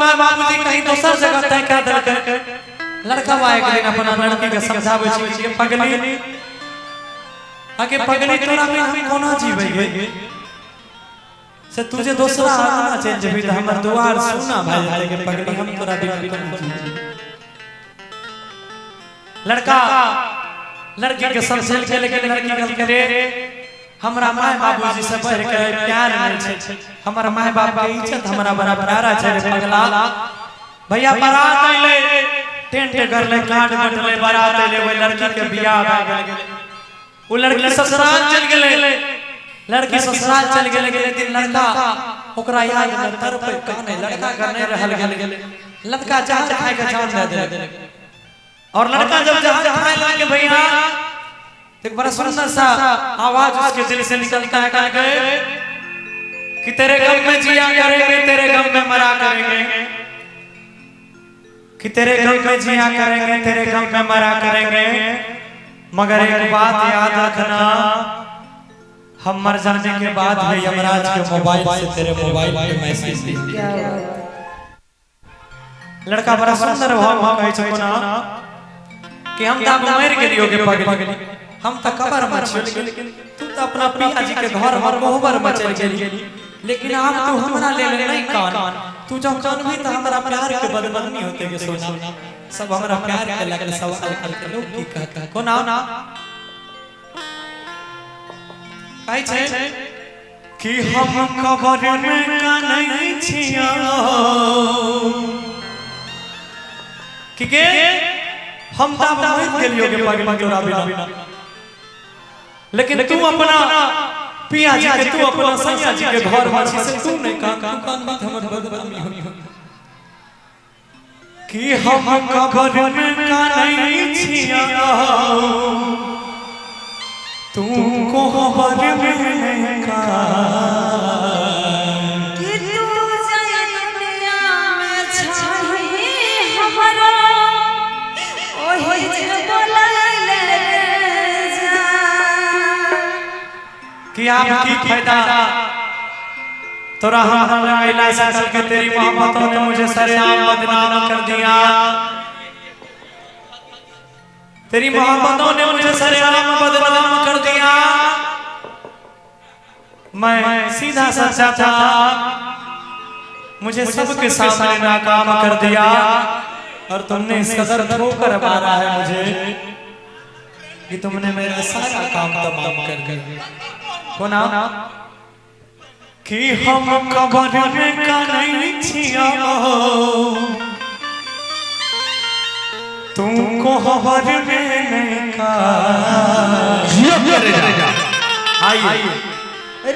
माँ बाबूजी कहीं दोसर जगह तय कर देलकै लड़का एक दिन अपना लड़की के समझाबै छी कि पगली आगे पगली तोरा में हम कोना जीबै गे से तुझे दूसरा आना चल जेबी त हमर दुआर सुना भाई जाते के पगली हम तोरा बिना कोना जी लड़का लड़की के समझल के लेकिन लड़की गल करे हमरा माय बाबूजी से बढ़ के प्यार नहीं छै हमरा माय बाप के इज्जत हमरा बड़ा प्यारा छै रे पगला भैया बारात आइले टेंट करले कार्ड बटले बारात आइले ओइ लड़की के बियाह भ गेलै वो लड़की ससुराल चल गेलै लड़की ससुराल चल गेलै लेकिन लड़का ओकरा याद में तरपे काने लड़का घर नहीं रहल गेलै लड़का जहाज खाए के जान दे देलै और लड़का जब जहाज खाए लगे भैया एक बड़ा सुंदर सा आवाज उसके दिल से निकलता है कह गए कि तेरे गम में जिया करेंगे तेरे गम में मरा करेंगे कि तेरे गम में जिया करेंगे तेरे गम में मरा करेंगे मगर एक बात याद रखना हम मर जाने के बाद भी यमराज के मोबाइल से तेरे मोबाइल पे मैसेज दिया लड़का बड़ा सुंदर भाव कहे छको ना कि हम त मर गेलियो के पगली हम त कबर में छी लेकिन तू त अपना पिया जी के घर में कोहबर में चल गेली लेकिन आप तू हमरा ले नहीं कान तू जब कान भी त हमरा प्यार के बदनामी होते के सोना सब हमरा प्यार के लगल सवाल करके लोग की कहता कोना ना कहै छै कि हम कबर में कानै छिया कि के हम त मर गेलियो के पगली तोरा बिना लेकिन तू अपना पिया जी के तू अपना सैया जी के घर में छी से तू नहीं कान बात हमर बदनामी हो कि हम कबर में कानै छिया तू कोहबर में का कि तू जाए दुनिया में छाही हमरा ओही जे बोलले जा कि आपकी फायदा तोरा हमरा इला सकल के तेरी मोहब्बतों ने मुझे सरेआम बदनाम कर दिया तेरी मोहब्बतों ने मुझे सरेआम बदनाम कर दिया मैं सीधा सच्चा था मुझे सबके सामने नाकाम कर दिया और तुमने इस कदर ठोकर मारा है मुझे कि तुमने मेरा सारा काम तमाम कर दिया कोना कि हम कबर में कानै छिया तुमको खबर में नहीं का आइए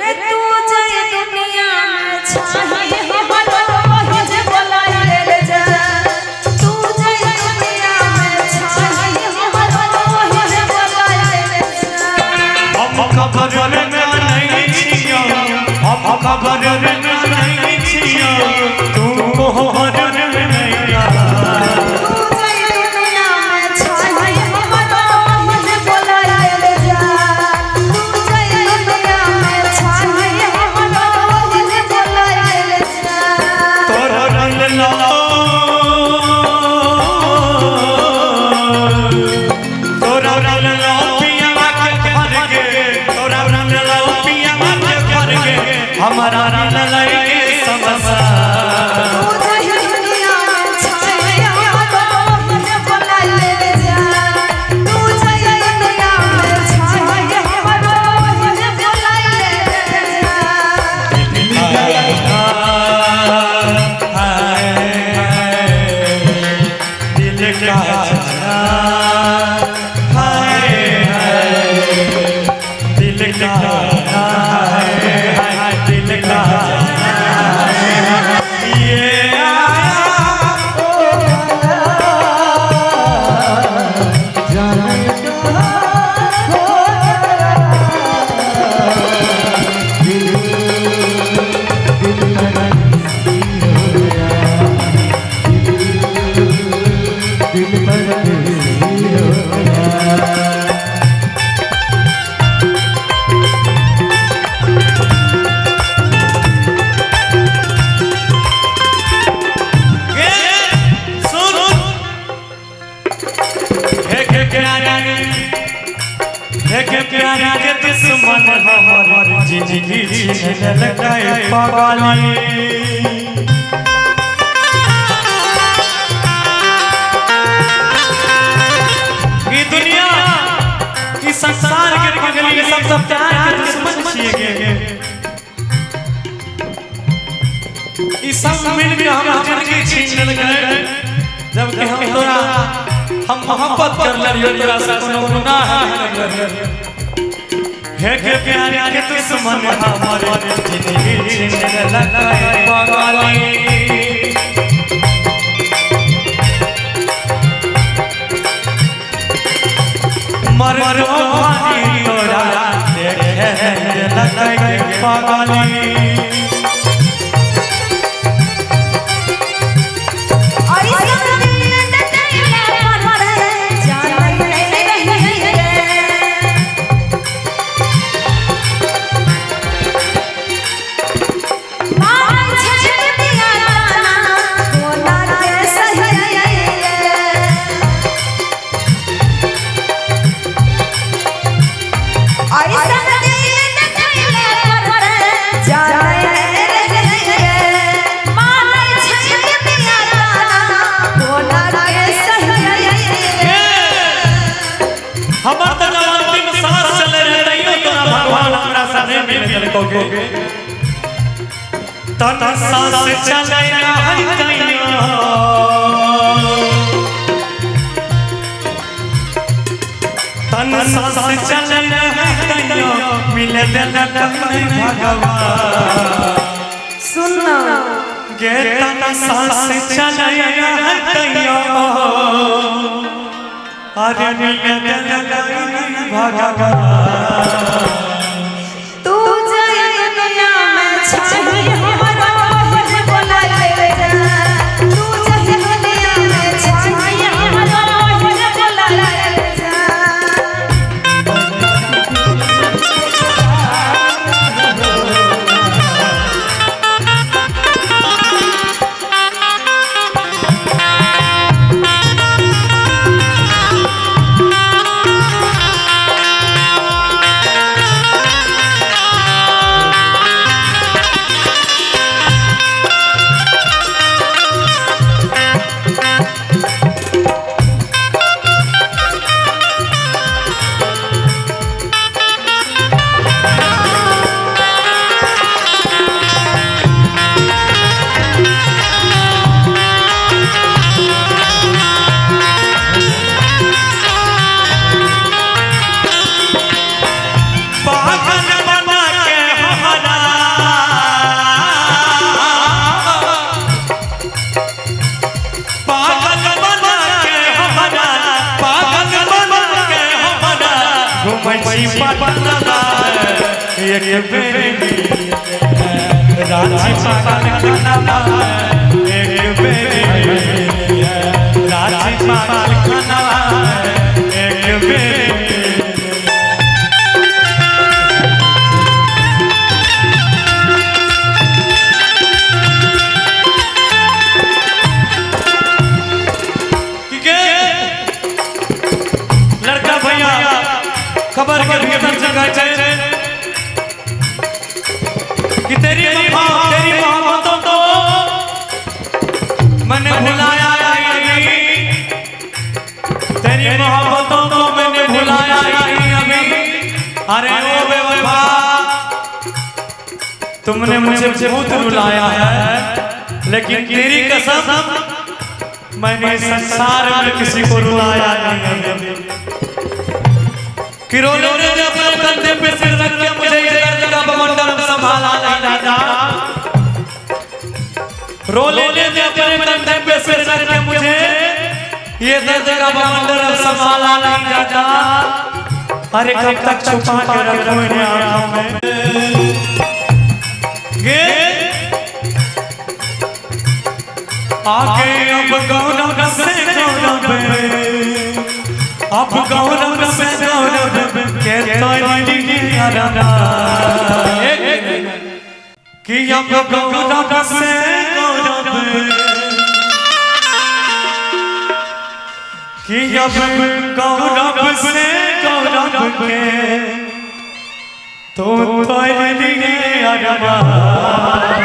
रे तू जाए दुनिया में छाही हमरा ओही जे बोलले जा तू जाए दुनिया में छाही हमरा ओही जे बोलले जा हम खबर में नहीं छिया हम खबर में नहीं छिया तुमको खबर में नहीं का हमारा लड़ाई समझा जिंदगी छीन लगाए पागली ये दुनिया की संसार के पगली सब प्यार के दुश्मन छिए गे ई सब मिल भी हम जिंदगी छीन लगाए जबकि हम तोरा हम मोहब्बत कर लियो तोरा से कोनो गुनाह नहीं है के प्यार के दुश्मन हमारे जिंदगी छीन लगाए पागली मरो भाई तोरा देखे लगाए पागली तन सांस चले ना तन सांस चले ना मिले देना भगवान सुनना गे तन सांस चले ना अरे मिले देना भगवान एक बेरी राजी पागल खाना एक बेरी राजी पागल खाना एक बेरी लड़का भैया खबर के भीतर जगह चाहिए कि तेरी मोहब्बतों को मैंने भुलाया नहीं तेरी मोहब्बतों को मैंने भुलाया नहीं अभी अरे ओ बेवफा तुमने मुझे बहुत रुलाया है लेकिन तेरी कसम मैंने संसार में किसी को रुलाया नहीं अभी कि रोने ने अपने कंधे पे सिर रख के मुझे ये दर्द का बवंडर संभाला नहीं जाता रोने ने अपने कंधे पे सिर रख के मुझे ये दर्द का बवंडर संभाला नहीं जाता अरे कब तक छुपा के रखूं इन्हें आँखों में गे आगे अब गौरव से गौरव अब गौरव से गौरव के तोरी कि अब गौरव से गौरव कि अब गौरव से गौरव के तो लिए अरमा